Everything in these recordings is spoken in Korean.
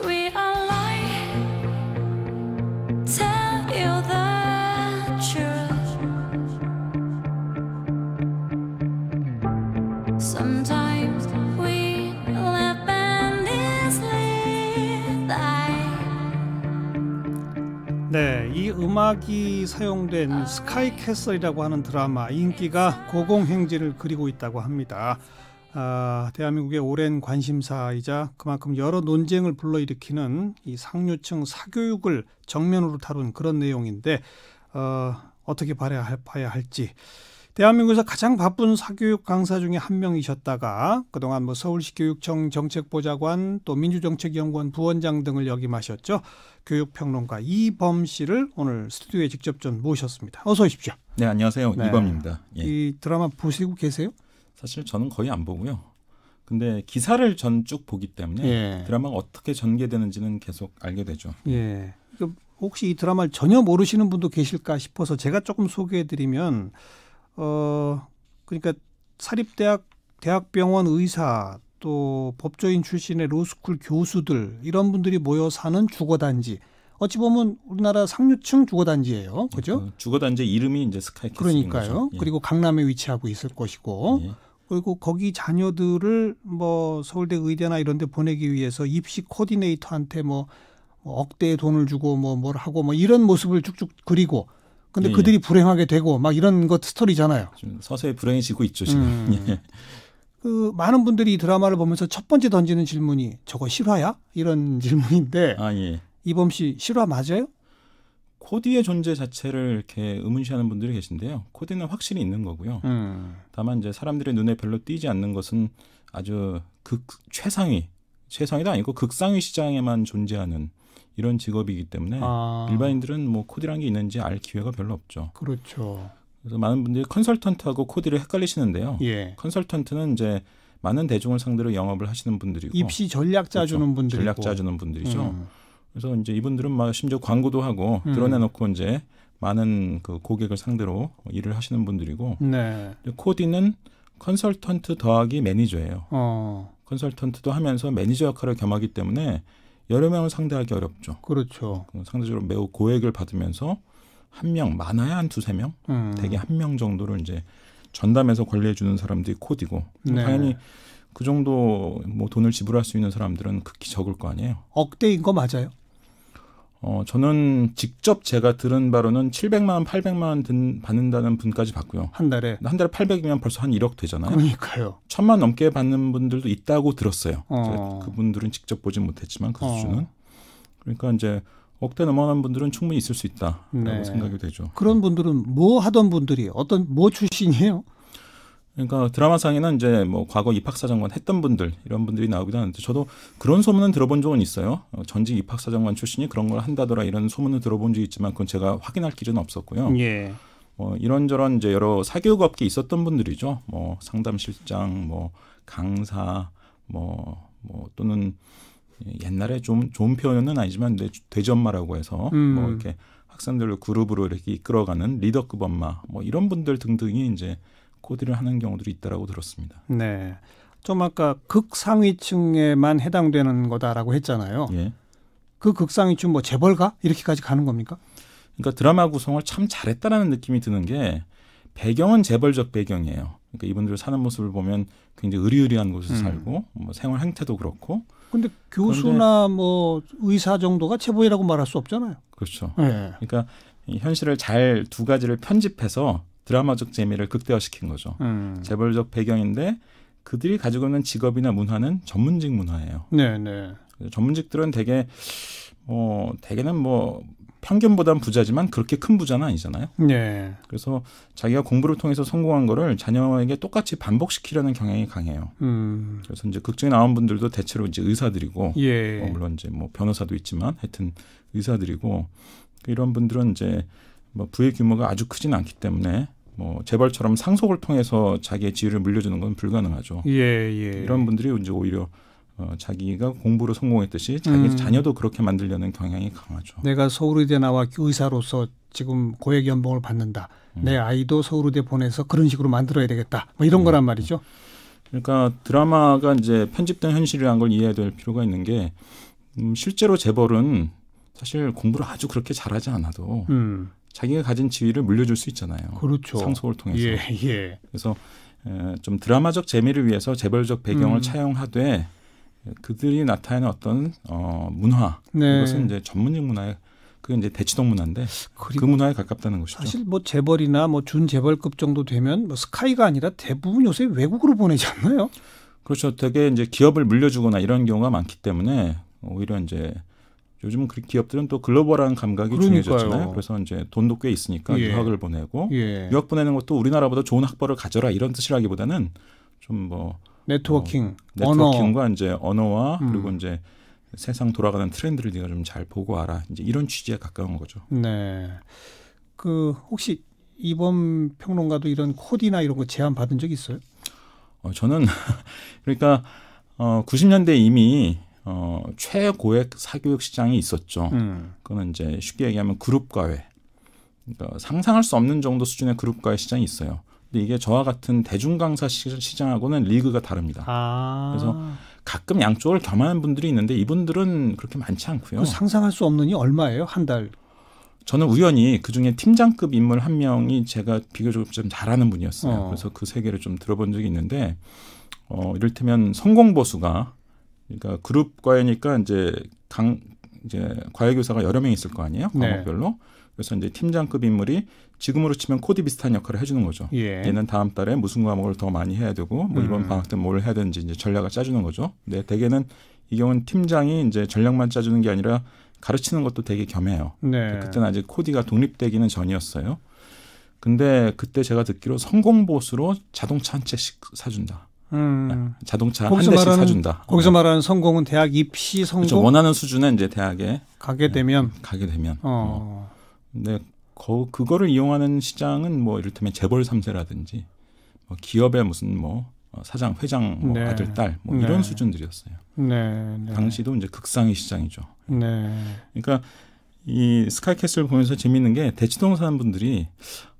네, 이 음악이 사용된 스카이 캐슬이라고 하는 드라마 인기가 고공행진을 그리고 있다고 합니다. 대한민국의 오랜 관심사이자 그만큼 여러 논쟁을 불러일으키는 이 상류층 사교육을 정면으로 다룬 그런 내용인데 어떻게 봐야 할지. 대한민국에서 가장 바쁜 사교육 강사 중에 한 명이셨다가 그동안 서울시 교육청 정책보좌관 또 민주정책연구원 부원장 등을 역임하셨죠. 교육평론가 이범 씨를 오늘 스튜디오에 직접 좀 모셨습니다. 어서 오십시오. 네, 안녕하세요. 네. 이범입니다. 예. 이 드라마 보시고 계세요? 사실 저는 거의 안 보고요. 근데 기사를 전 쭉 보기 때문에 예. 드라마가 어떻게 전개되는지는 계속 알게 되죠. 예. 혹시 이 드라마를 전혀 모르시는 분도 계실까 싶어서 제가 조금 소개해드리면 그러니까 사립대학, 대학병원 의사 또 법조인 출신의 로스쿨 교수들 이런 분들이 모여 사는 주거단지. 어찌 보면 우리나라 상류층 주거단지예요. 그죠? 주거단지 이름이 이제 스카이 캐슬인 거죠. 그러니까요. 예. 그리고 강남에 위치하고 있을 것이고 예. 그리고 거기 자녀들을 서울대 의대나 이런 데 보내기 위해서 입시 코디네이터한테 억대의 돈을 주고 뭘 하고 이런 모습을 쭉쭉 그리고 근데 예. 그들이 불행하게 되고 막 이런 것 스토리잖아요. 좀 서서히 불행해지고 있죠, 지금. 예. 많은 분들이 이 드라마를 보면서 첫 번째 던지는 질문이 저거 실화야? 이런 질문인데 예. 이범 씨 실화 맞아요? 코디의 존재 자체를 이렇게 의문시하는 분들이 계신데요. 코디는 확실히 있는 거고요. 다만 이제 사람들의 눈에 별로 띄지 않는 것은 아주 최상위도 아니고 극상위 시장에만 존재하는 이런 직업이기 때문에 일반인들은 코디라는 게 있는지 알 기회가 별로 없죠. 그렇죠. 그래서 많은 분들이 컨설턴트하고 코디를 헷갈리시는데요. 예. 컨설턴트는 이제 많은 대중을 상대로 영업을 하시는 분들이고 입시 전략 짜주는 그렇죠. 분들이고 전략 짜주는 분들이죠. 그래서 이제 이분들은 심지어 광고도 하고 드러내놓고 이제 많은 그 고객을 상대로 일을 하시는 분들이고 네. 코디는 컨설턴트 더하기 매니저예요. 컨설턴트도 하면서 매니저 역할을 겸하기 때문에 여러 명을 상대하기 어렵죠. 그렇죠. 상대적으로 매우 고액을 받으면서 한 명, 많아야 한 두세 명, 대개 한 명 정도를 이제 전담해서 관리해 주는 사람들이 코디고 네. 당연히 그 정도 돈을 지불할 수 있는 사람들은 극히 적을 거 아니에요. 억대인 거 맞아요? 저는 직접 제가 들은 바로는 700만 원, 800만 원 받는다는 분까지 봤고요. 한 달에 800이면 벌써 한 1억 되잖아요. 그러니까요. 1000만 넘게 받는 분들도 있다고 들었어요. 그분들은 직접 보진 못했지만 그 수준은. 그러니까 이제 억대 넘어가는 분들은 충분히 있을 수 있다라고 생각이 되죠. 그런 분들은 뭐 하던 분들이 뭐 출신이에요? 그러니까 드라마상에는 이제 과거 입학사정관 했던 분들 이런 분들이 나오기도 하는데 저도 그런 소문은 들어본 적은 있어요. 전직 입학사정관 출신이 그런 걸 한다더라 이런 소문은 들어본 적이 있지만 그건 제가 확인할 길은 없었고요. 예. 이런저런 이제 여러 사교육업계에 있었던 분들이죠. 상담실장, 강사, 또는 옛날에 좀 좋은 표현은 아니지만 대전마라고 해서 이렇게 학생들을 그룹으로 이렇게 이끌어가는 리더급 엄마 이런 분들 등등이 이제 코디를 하는 경우들이 있다라고 들었습니다. 네, 좀 아까 극상위층에만 해당되는 거다라고 했잖아요. 예. 그 극상위층 재벌가 이렇게까지 가는 겁니까? 그러니까 드라마 구성을 참 잘했다라는 느낌이 드는 게 배경은 재벌적 배경이에요. 그러니까 이분들 사는 모습을 보면 굉장히 의리의리한 곳에서 살고 생활 행태도 그렇고. 근데 교수나 의사 정도가 재벌이라고 말할 수 없잖아요. 그렇죠. 네. 그러니까 현실을 잘 두 가지를 편집해서 드라마적 재미를 극대화시킨 거죠. 재벌적 배경인데 그들이 가지고 있는 직업이나 문화는 전문직 문화예요. 네네. 전문직들은 대개는 평균보단 부자지만 그렇게 큰 부자는 아니잖아요. 네. 그래서 자기가 공부를 통해서 성공한 거를 자녀에게 똑같이 반복시키려는 경향이 강해요. 그래서 이제 극중에 나온 분들도 대체로 이제 의사들이고, 예. 물론 이제 변호사도 있지만 하여튼 의사들이고 이런 분들은 이제 부의 규모가 아주 크진 않기 때문에 재벌처럼 상속을 통해서 자기의 지위를 물려주는 건 불가능하죠. 예. 이런 분들이 이제 오히려 자기가 공부로 성공했듯이 자기 자녀도 그렇게 만들려는 경향이 강하죠. 내가 서울의대 나와 의사로서 지금 고액 연봉을 받는다. 내 아이도 서울의대 보내서 그런 식으로 만들어야 되겠다. 이런 거란 말이죠. 그러니까 드라마가 이제 편집된 현실이라는 걸 이해해야 될 필요가 있는 게 실제로 재벌은 사실 공부를 아주 그렇게 잘하지 않아도 자기가 가진 지위를 물려줄 수 있잖아요. 그렇죠. 상속을 통해서. 예, 예. 그래서 좀 드라마적 재미를 위해서 재벌적 배경을 차용하되 그들이 나타내는 어떤 문화 네. 이것은 이제 전문직 문화에 그게 이제 대치동 문화인데 그 문화에 가깝다는 것이죠. 사실 뭐 재벌이나 뭐 준재벌급 정도 되면 뭐 스카이가 아니라 대부분 요새 외국으로 보내지 않나요? 그렇죠. 되게 이제 기업을 물려주거나 이런 경우가 많기 때문에 오히려 이제 요즘은 기업들은 또 글로벌한 감각이 그러니까요. 중요해졌잖아요. 그래서 이제 돈도 꽤 있으니까 예. 유학을 보내고 예. 유학 보내는 것도 우리나라보다 좋은 학벌을 가져라 이런 뜻이라기보다는 좀 뭐 네트워킹, 네트워킹과 이제 언어와 그리고 이제 세상 돌아가는 트렌드를 네가 좀 잘 보고 알아. 이제 이런 취지에 가까운 거죠. 네. 그 혹시 이번 평론가도 이런 코디나 이런 거 제안 받은 적 있어요? 저는 그러니까 90년대 이미 최고액 사교육 시장이 있었죠. 그거는 이제 쉽게 얘기하면 그룹과외. 그러니까 상상할 수 없는 정도 수준의 그룹과외 시장이 있어요. 근데 이게 저와 같은 대중 강사 시장하고는 리그가 다릅니다. 그래서 가끔 양쪽을 겸하는 분들이 있는데 이분들은 그렇게 많지 않고요. 그 상상할 수 없는이 얼마예요? 한 달? 저는 우연히 그중에 팀장급 인물 한 명이 제가 비교적 좀 잘하는 분이었어요. 그래서 그 세계를 좀 들어본 적이 있는데 이를테면 성공보수가 그러니까 그룹 과외니까 이제 과외 교사가 여러 명 있을 거 아니에요. 과목별로. 네. 그래서 이제 팀장급 인물이 지금으로 치면 코디 비슷한 역할을 해주는 거죠. 예. 얘는 다음 달에 무슨 과목을 더 많이 해야 되고 뭐 이번 방학 때 뭘 해야 되는지 이제 전략을 짜주는 거죠. 근데 대개는 이 경우는 팀장이 이제 전략만 짜주는 게 아니라 가르치는 것도 되게 겸해요. 네. 그때는 아직 코디가 독립되기는 전이었어요. 근데 그때 제가 듣기로 성공보수로 자동차 한 채씩 사준다. 자동차 한 대씩 사준다. 거기서 말하는 성공은 대학 입시 성공. 그렇죠. 원하는 수준의 이제 대학에 가게 되면. 근데 그거를 이용하는 시장은 뭐 이를테면 재벌 3세라든지 뭐 기업의 무슨 뭐 사장, 회장, 뭐 네. 아들, 딸 뭐 이런 수준들이었어요. 네. 당시도 이제 극상의 시장이죠. 네. 그러니까 이 스카이캐슬 보면서 재밌는 게 대치동 사는 분들이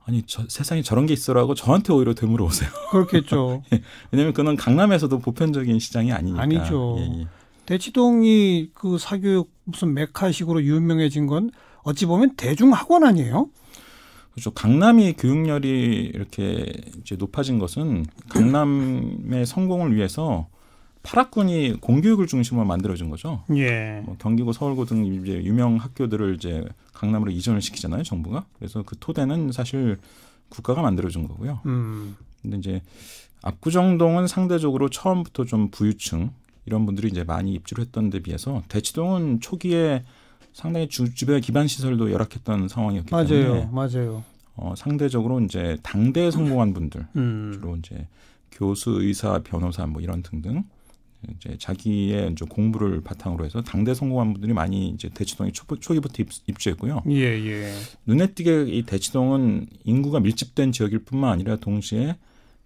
아니 세상에 저런 게 있어라고 저한테 오히려 되물어 오세요. 그렇겠죠. 왜냐하면 그건 강남에서도 보편적인 시장이 아니니까. 아니죠. 예. 대치동이 그 사교육 무슨 메카식으로 유명해진 건 어찌 보면 대중학원 아니에요? 그렇죠. 강남이 교육열이 이렇게 이제 높아진 것은 강남의 성공을 위해서 8학군이 공교육을 중심으로 만들어진 거죠. 예. 뭐 경기고 서울고 등 이제 유명 학교들을 이제 강남으로 이전을 시키잖아요, 정부가. 그래서 그 토대는 사실 국가가 만들어준 거고요. 근데 이제 압구정동은 상대적으로 처음부터 좀 부유층 이런 분들이 이제 많이 입주를 했던 데 비해서 대치동은 초기에 상당히 주변의 기반 시설도 열악했던 상황이었기 때문에 맞아요. 상대적으로 이제 당대에 성공한 분들 주로 이제 교수, 의사, 변호사 뭐 이런 등등 이제 자기의 이제 공부를 바탕으로 해서 당대 성공한 분들이 많이 이제 대치동에 초기부터 입주했고요. 예. 눈에 띄게 이 대치동은 인구가 밀집된 지역일 뿐만 아니라 동시에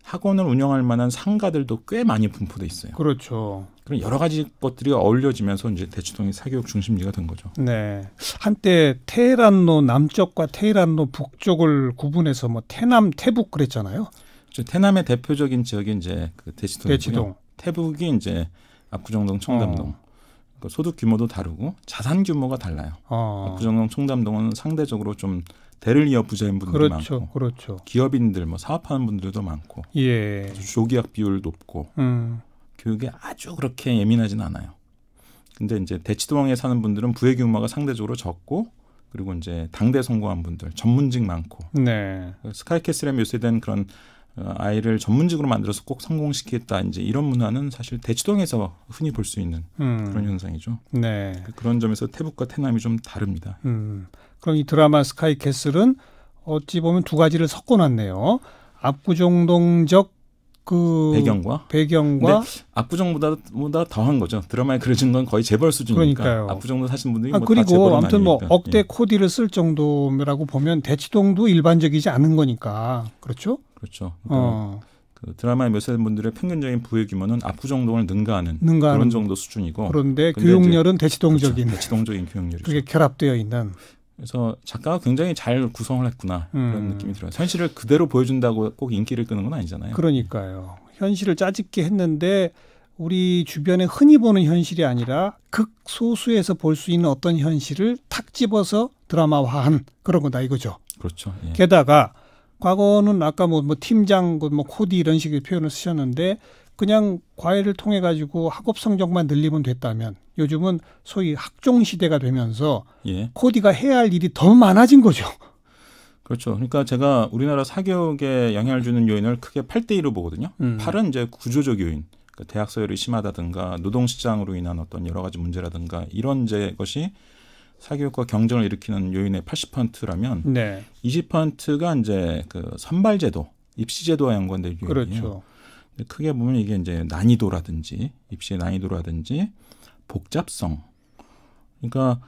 학원을 운영할 만한 상가들도 꽤 많이 분포돼 있어요. 그렇죠. 그런 여러 가지 것들이 어울려지면서 이제 대치동이 사교육 중심지가 된 거죠. 네. 한때 테헤란로 남쪽과 테헤란로 북쪽을 구분해서 뭐 태남, 태북 그랬잖아요. 태남의 대표적인 지역이 이제 그 대치동이고요. 대치동. 태북이 이제 압구정동, 청담동. 소득 규모도 다르고 자산 규모가 달라요. 압구정동, 청담동은 상대적으로 좀 대를 이어 부자인 분들이 많고, 그렇죠. 기업인들, 뭐 사업하는 분들도 많고, 예. 조기학 비율 높고, 교육에 아주 그렇게 예민하지는 않아요. 근데 이제 대치동에 사는 분들은 부의 규모가 상대적으로 적고, 그리고 이제 당대 성공한 분들, 전문직 많고, 네. 스카이캐슬에 묘사된 그런 아이를 전문직으로 만들어서 꼭 성공시키겠다 이제 이런 문화는 사실 대치동에서 흔히 볼 수 있는 그런 현상이죠. 네. 그런 점에서 태북과 태남이 좀 다릅니다. 그럼 이 드라마 스카이캐슬은 어찌 보면 두 가지를 섞어놨네요. 압구정동적 그 배경과 압구정보다 더한 거죠. 드라마에 그려진 건 거의 재벌 수준이니까. 그러니까요. 압구정도 사신 분들이 뭐 그리고 아무튼 뭐 억대 코디를 쓸 정도라고 보면 대치동도 일반적이지 않은 거니까. 그렇죠? 그렇죠. 그러니까 그 드라마에 묘사된 분들의 평균적인 부의 규모는 압구정동을 능가하는 그런 정도 수준이고. 그런데 교육열은 대치동적인. 그렇죠. 대치동적인 교육열이죠. 그게 결합되어 있는. 그래서 작가가 굉장히 잘 구성을 했구나 그런 느낌이 들어요. 현실을 그대로 보여준다고 꼭 인기를 끄는 건 아니잖아요. 그러니까요. 현실을 짜집게 했는데 우리 주변에 흔히 보는 현실이 아니라 극소수에서 볼 수 있는 어떤 현실을 탁 집어서 드라마화한 그런 거다 이거죠. 그렇죠. 예. 게다가 과거는 아까 뭐 팀장, 뭐 코디 이런 식의 표현을 쓰셨는데 그냥 과외를 통해 가지고 학업 성적만 늘리면 됐다면 요즘은 소위 학종 시대가 되면서 예. 코디가 해야 할 일이 더 많아진 거죠. 그렇죠. 그러니까 제가 우리나라 사교육에 영향을 주는 요인을 크게 8대1로 보거든요. 8은 이제 구조적 요인, 그러니까 대학 서열이 심하다든가 노동시장으로 인한 어떤 여러 가지 문제라든가 이런 이제 것이 사교육과 경쟁을 일으키는 요인의 80%라면 네. 20%가 이제 그 선발제도, 입시제도와 연관된 요인이에요. 그렇죠. 근데 크게 보면 이게 이제 난이도라든지 입시의 난이도라든지 복잡성. 그러니까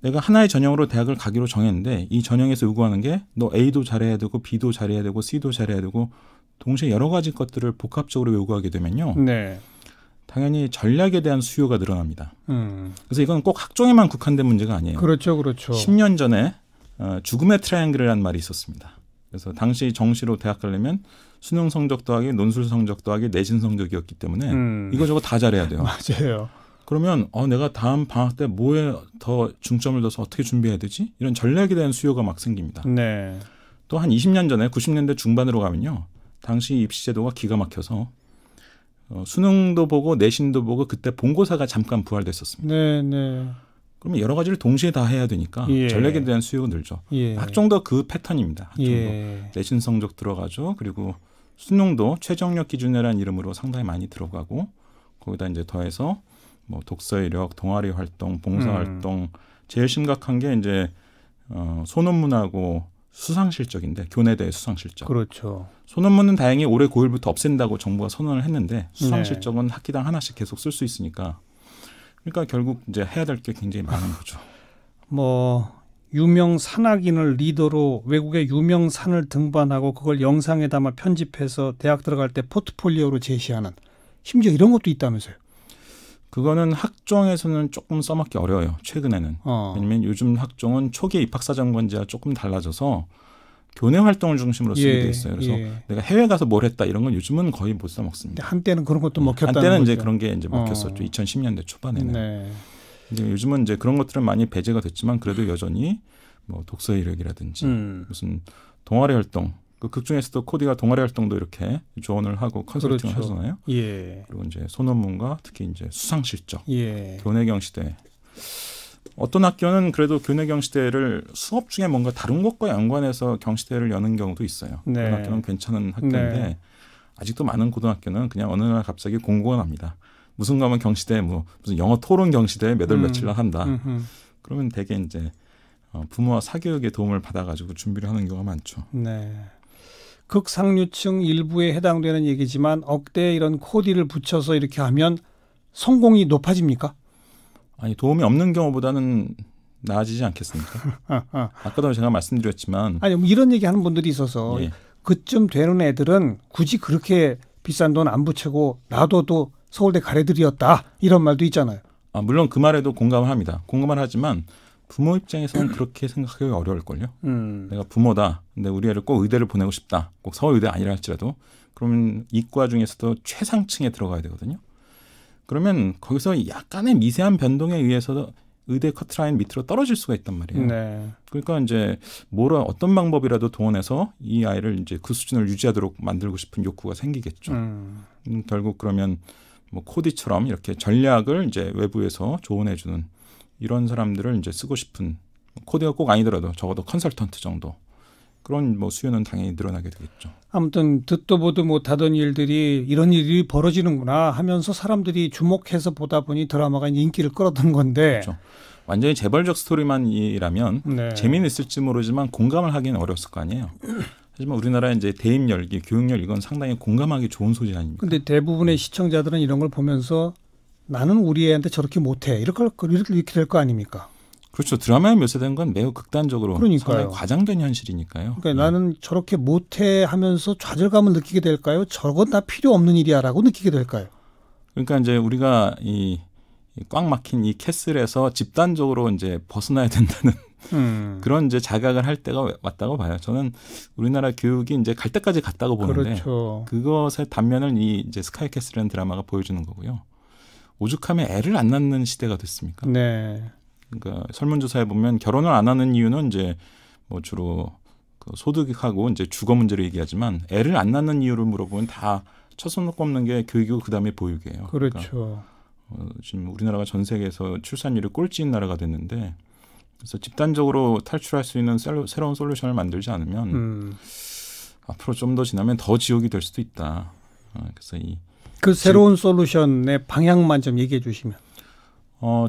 내가 하나의 전형으로 대학을 가기로 정했는데 이 전형에서 요구하는 게 너 A도 잘해야 되고 B도 잘해야 되고 C도 잘해야 되고 동시에 여러 가지 것들을 복합적으로 요구하게 되면요. 네. 당연히 전략에 대한 수요가 늘어납니다. 그래서 이건 꼭 학종에만 국한된 문제가 아니에요. 그렇죠. 그렇죠. 10년 전에 죽음의 트라이앵글이라는 말이 있었습니다. 그래서 당시 정시로 대학 가려면 수능 성적 더하기 논술 성적 더하기 내신 성적이었기 때문에 이거저거 다 잘해야 돼요. 맞아요. 그러면 내가 다음 방학 때 뭐에 더 중점을 둬서 어떻게 준비해야 되지? 이런 전략에 대한 수요가 막 생깁니다. 네. 또 한 20년 전에 90년대 중반으로 가면요. 당시 입시제도가 기가 막혀서 수능도 보고 내신도 보고 그때 본고사가 잠깐 부활됐었습니다. 네, 네. 그러면 여러 가지를 동시에 다 해야 되니까 예. 전략에 대한 수요가 늘죠. 예. 학종도 그 패턴입니다. 학종도. 예. 내신 성적 들어가죠. 그리고 수능도 최저학력 기준이라는 이름으로 상당히 많이 들어가고 거기다 이제 더해서 뭐 독서 이력, 동아리 활동, 봉사 활동 제일 심각한 게 이제 소논문하고 수상 실적인데 교내대 수상 실적. 그렇죠. 소논문은 다행히 올해 9월부터 없앤다고 정부가 선언을 했는데 수상 네. 실적은 학기당 하나씩 계속 쓸 수 있으니까 그러니까 결국 이제 해야 될 게 굉장히 많은 거죠. 뭐 유명 산악인을 리더로 외국의 유명 산을 등반하고 그걸 영상에 담아 편집해서 대학 들어갈 때 포트폴리오로 제시하는 심지어 이런 것도 있다면서요. 그거는 학종에서는 조금 써먹기 어려워요. 최근에는. 왜냐하면 요즘 학종은 초기 입학사정관제와 조금 달라져서 교내 활동을 중심으로 쓰게 돼 있어요. 그래서 내가 해외 가서 뭘 했다 이런 건 요즘은 거의 못 써먹습니다. 한때는 그런 것도 먹혔다는 한때는 거죠. 이제 그런 게 이제 먹혔었죠. 2010년대 초반에는. 네. 이제 요즘은 이제 그런 것들은 많이 배제가 됐지만 그래도 여전히 뭐 독서 이력이라든지 무슨 동아리 활동. 그 극중에서도 코디가 동아리 활동도 이렇게 조언을 하고 컨설팅을 그렇죠. 하잖아요. 예. 그리고 이제 소논문과 특히 이제 수상 실적, 예. 교내경 시대. 어떤 학교는 그래도 교내경 시대를 수업 중에 뭔가 다른 것과 연관해서 경시대를 여는 경우도 있어요. 네. 그런 학교는 괜찮은 학교인데 네. 아직도 많은 고등학교는 그냥 어느 날 갑자기 공고가 납니다. 무슨 과목 경시대, 뭐 무슨 영어 토론 경시대 몇 월 며칠 날 한다. 그러면 대개 이제 부모와 사교육의 도움을 받아가지고 준비를 하는 경우가 많죠. 네. 극상류층 일부에 해당되는 얘기지만 억대에 이런 코디를 붙여서 이렇게 하면 성공이 높아집니까? 아니 도움이 없는 경우보다는 나아지지 않겠습니까? 아까도 제가 말씀드렸지만 아니 뭐 이런 얘기하는 분들이 있어서 예. 그쯤 되는 애들은 굳이 그렇게 비싼 돈 안 붙이고 놔둬도 서울대 가래들이었다 이런 말도 있잖아요. 물론 그 말에도 공감을 합니다. 공감을 하지만 부모 입장에서는 그렇게 생각하기 어려울걸요. 내가 부모다. 근데 우리 애를 꼭 의대를 보내고 싶다. 꼭 서울의대 아니라 할지라도. 그러면 이과 중에서도 최상층에 들어가야 되거든요. 그러면 거기서 약간의 미세한 변동에 의해서 의대 커트라인 밑으로 떨어질 수가 있단 말이에요. 네. 그러니까 이제 어떤 방법이라도 동원해서 이 아이를 이제 그 수준을 유지하도록 만들고 싶은 욕구가 생기겠죠. 결국 그러면 뭐 코디처럼 이렇게 전략을 이제 외부에서 조언해주는 이런 사람들을 이제 쓰고 싶은 코디가 꼭 아니더라도 적어도 컨설턴트 정도 그런 뭐 수요는 당연히 늘어나게 되겠죠. 아무튼 듣도 보도 못하던 일들이 이런 일이 벌어지는구나 하면서 사람들이 주목해서 보다 보니 드라마가 인기를 끌어든 건데 그렇죠. 완전히 재벌적 스토리만이라면 네. 재미는 있을지 모르지만 공감을 하기는 어려웠을 거 아니에요. 하지만 우리나라 이제 대입 열기, 교육열 이건 상당히 공감하기 좋은 소재 아닙니까? 근데 대부분의 시청자들은 이런 걸 보면서 나는 우리 애한테 저렇게 못해 이렇게 될 거 아닙니까? 그렇죠. 드라마에 묘사된 건 매우 극단적으로 그러니까요. 상당히 과장된 현실이니까요. 그러니까 나는 저렇게 못해 하면서 좌절감을 느끼게 될까요? 저건 다 필요 없는 일이야라고 느끼게 될까요? 그러니까 이제 우리가 이 꽉 막힌 이 캐슬에서 집단적으로 이제 벗어나야 된다는 그런 이제 자각을 할 때가 왔다고 봐요. 저는 우리나라 교육이 이제 갈 때까지 갔다고 보는데 그렇죠. 그것의 단면을 이 이제 스카이캐슬이라는 드라마가 보여주는 거고요. 오죽하면 애를 안 낳는 시대가 됐습니까? 네. 그러니까 설문조사에 보면 결혼을 안 하는 이유는 이제 뭐 주로 그 소득하고 이제 주거 문제를 얘기하지만 애를 안 낳는 이유를 물어보면 다 첫 손을 꼽는 게 교육이고 그다음에 보육이에요. 그렇죠. 그러니까 지금 우리나라가 전 세계에서 출산율이 꼴찌인 나라가 됐는데 그래서 집단적으로 탈출할 수 있는 새로운 솔루션을 만들지 않으면 앞으로 좀 더 지나면 더 지옥이 될 수도 있다. 그래서 그 새로운 솔루션의 방향만 좀 얘기해 주시면.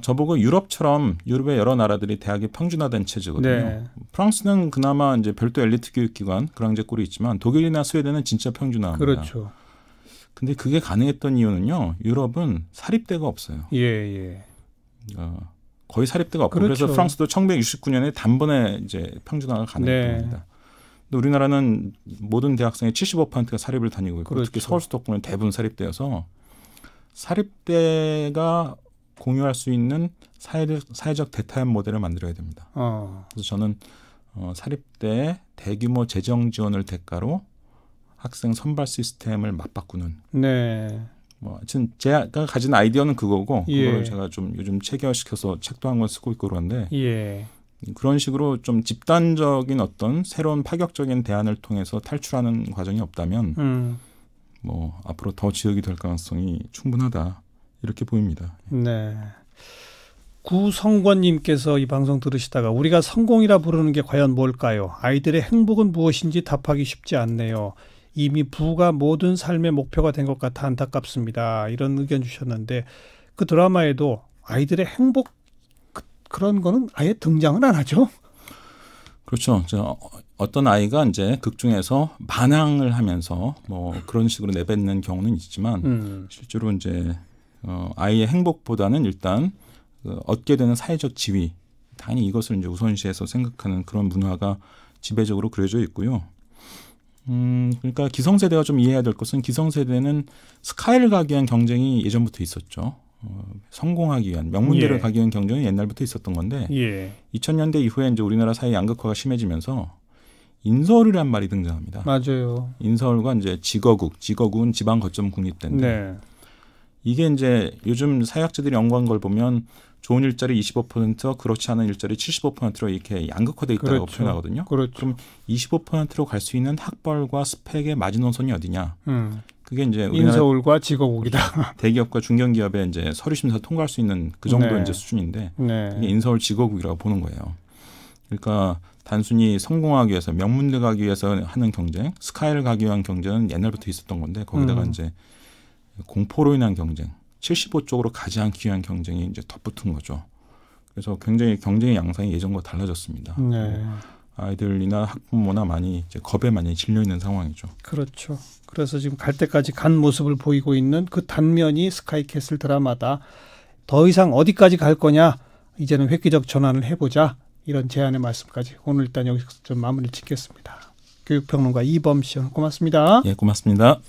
저보고 유럽처럼 유럽의 여러 나라들이 대학이 평준화된 체제거든요. 네. 프랑스는 그나마 이제 별도 엘리트 교육기관 그랑제 꼴이 있지만 독일이나 스웨덴은 진짜 평준화입니다. 그렇죠. 근데 그게 가능했던 이유는요. 유럽은 사립대가 없어요. 예. 거의 사립대가 없고 그렇죠. 그래서 프랑스도 1969년에 단번에 이제 평준화가 가능했던 네. 겁니다. 근데 우리나라는 모든 대학생의 75%가 사립을 다니고 있고 그렇죠. 특히 서울 수도권은 대부분 사립대여서 사립대가 공유할 수 있는 사회적 대타협 모델을 만들어야 됩니다. 그래서 저는 사립대의 대규모 재정 지원을 대가로 학생 선발 시스템을 맞바꾸는. 네. 뭐 하여튼 제가 가진 아이디어는 그거고 예. 그걸 제가 좀 요즘 체계화시켜서 책도 한 권 쓰고 있고 그런데 예. 그런 식으로 좀 집단적인 어떤 새로운 파격적인 대안을 통해서 탈출하는 과정이 없다면 뭐 앞으로 더 지역이 될 가능성이 충분하다 이렇게 보입니다. 네. 구성권님께서 이 방송 들으시다가 우리가 성공이라 부르는 게 과연 뭘까요? 아이들의 행복은 무엇인지 답하기 쉽지 않네요. 이미 부가 모든 삶의 목표가 된 것 같아 안타깝습니다. 이런 의견 주셨는데 그 드라마에도 아이들의 행복 그런 거는 아예 등장은 안 하죠. 그렇죠. 어떤 아이가 이제 극 중에서 반항을 하면서 뭐 그런 식으로 내뱉는 경우는 있지만 실제로 이제 아이의 행복보다는 일단 얻게 되는 사회적 지위, 당연히 이것을 이제 우선시해서 생각하는 그런 문화가 지배적으로 그려져 있고요. 그러니까 기성세대가 좀 이해해야 될 것은 기성세대는 스카이를 가기 위한 경쟁이 예전부터 있었죠. 성공하기 위한 명문대를 가기 위한 경쟁이 옛날부터 있었던 건데 2000년대 이후에 이제 우리나라 사회 양극화가 심해지면서 인서울이란 말이 등장합니다. 맞아요. 인서울과 이제 직어국은 지방 거점 국립대인데 네. 이게 이제 요즘 사회학자들이 연구한 걸 보면 좋은 일자리 25%, 그렇지 않은 일자리 75%로 이렇게 양극화돼 있다고 그렇죠. 표현하거든요. 그렇죠. 그럼 25%로 갈 수 있는 학벌과 스펙의 마지노선이 어디냐? 그게 이제 우리나라 인서울과 직어국이다. 대기업과 중견기업의 이제 서류 심사 통과할 수 있는 그 정도 네. 이제 수준인데 네. 그게 인서울 직어국이라고 보는 거예요. 그러니까 단순히 성공하기 위해서 명문대 가기 위해서 하는 경쟁, 스카이를 가기 위한 경쟁은 옛날부터 있었던 건데 거기다가 이제 공포로 인한 경쟁, 75쪽으로 가지 않기 위한 경쟁이 이제 덧붙은 거죠. 그래서 굉장히 경쟁의 양상이 예전과 달라졌습니다. 네. 아이들이나 학부모나 많이 이제 겁에 많이 질려 있는 상황이죠. 그렇죠. 그래서 지금 갈 때까지 간 모습을 보이고 있는 그 단면이 스카이캐슬 드라마다. 더 이상 어디까지 갈 거냐? 이제는 획기적 전환을 해보자. 이런 제안의 말씀까지 오늘 일단 여기서 좀 마무리를 짓겠습니다. 교육평론가 이범 씨 고맙습니다. 예, 고맙습니다.